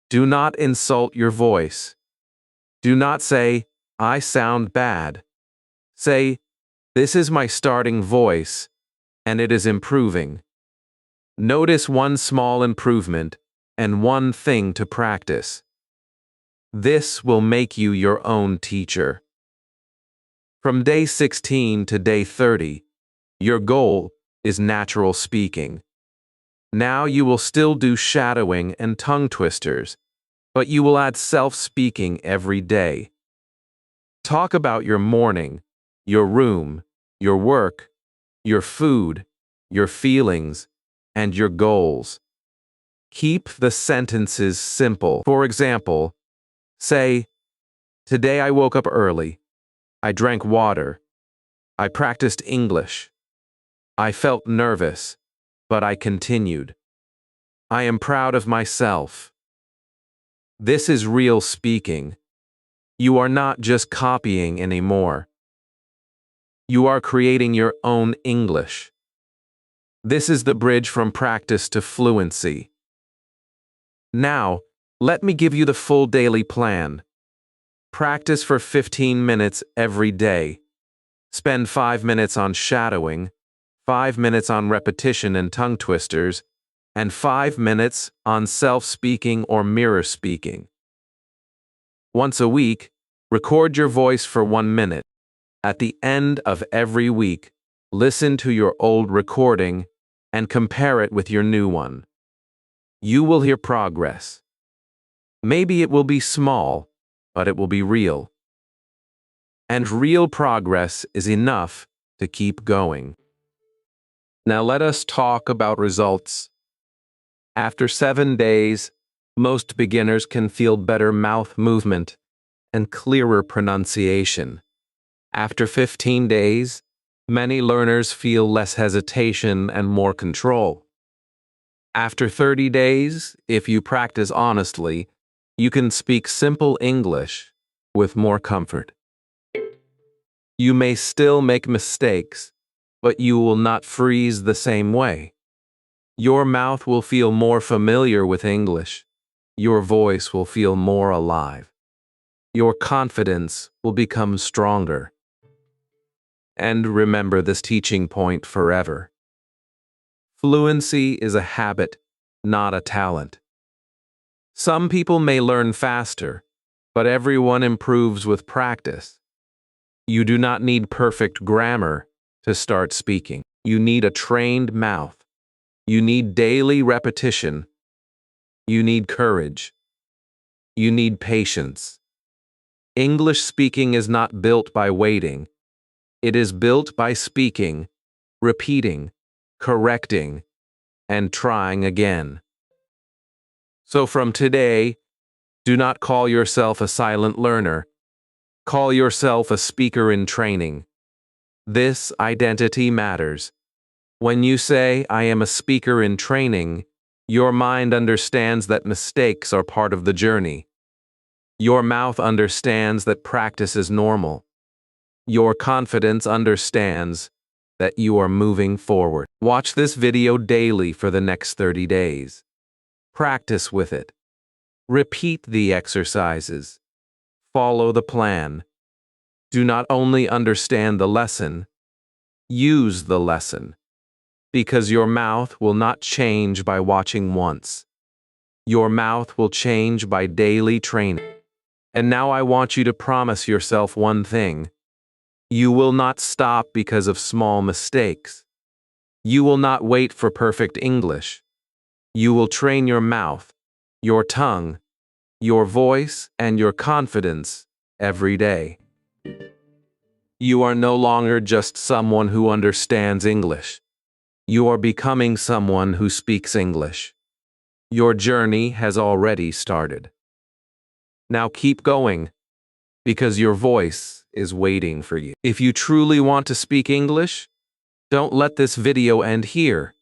Do not insult your voice. Do not say, I sound bad. Say, this is my starting voice, and it is improving. Notice one small improvement and one thing to practice. This will make you your own teacher. From day 16 to day 30, your goal is natural speaking. Now you will still do shadowing and tongue twisters, but you will add self-speaking every day. Talk about your morning, your room, your work, your food, your feelings, and your goals. Keep the sentences simple. For example, say, today I woke up early. I drank water. I practiced English. I felt nervous, but I continued. I am proud of myself. This is real speaking. You are not just copying anymore. You are creating your own English. This is the bridge from practice to fluency. Now, let me give you the full daily plan. Practice for 15 minutes every day. Spend 5 minutes on shadowing, 5 minutes on repetition and tongue twisters, and 5 minutes on self-speaking or mirror speaking. Once a week, record your voice for 1 minute. At the end of every week, listen to your old recording and compare it with your new one. You will hear progress. Maybe it will be small, but it will be real. And real progress is enough to keep going. Now let us talk about results. After 7 days, most beginners can feel better mouth movement and clearer pronunciation. After 15 days, many learners feel less hesitation and more control. After 30 days, if you practice honestly, you can speak simple English with more comfort. You may still make mistakes, but you will not freeze the same way. Your mouth will feel more familiar with English. Your voice will feel more alive. Your confidence will become stronger. And remember this teaching point forever. Fluency is a habit, not a talent. Some people may learn faster, but everyone improves with practice. You do not need perfect grammar to start speaking. You need a trained mouth. You need daily repetition. You need courage. You need patience. English speaking is not built by waiting. It is built by speaking, repeating, correcting, and trying again. So from today, do not call yourself a silent learner. Call yourself a speaker in training. This identity matters. When you say, "I am a speaker in training," your mind understands that mistakes are part of the journey. Your mouth understands that practice is normal. Your confidence understands that you are moving forward. Watch this video daily for the next 30 days. Practice with it. Repeat the exercises. Follow the plan. Do not only understand the lesson, use the lesson. Because your mouth will not change by watching once. Your mouth will change by daily training. And now I want you to promise yourself one thing. You will not stop because of small mistakes. You will not wait for perfect English. You will train your mouth, your tongue, your voice, and your confidence every day. You are no longer just someone who understands English. You are becoming someone who speaks English. Your journey has already started. Now keep going, because your voice is waiting for you. If you truly want to speak English, don't let this video end here.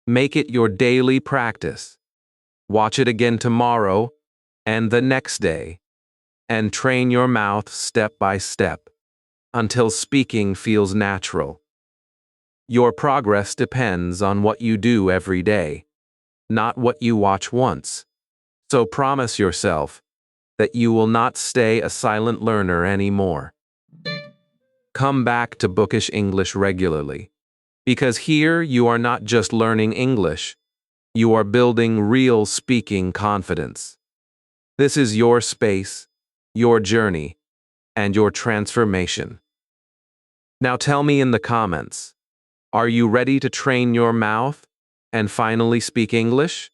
Make it your daily practice. Watch it again tomorrow and the next day, and train your mouth step by step until speaking feels natural. Your progress depends on what you do every day, not what you watch once. So promise yourself that you will not stay a silent learner anymore. Come back to Bookish English regularly, because here you are not just learning English, you are building real speaking confidence. This is your space, your journey, and your transformation. Now tell me in the comments, are you ready to train your mouth and finally speak English?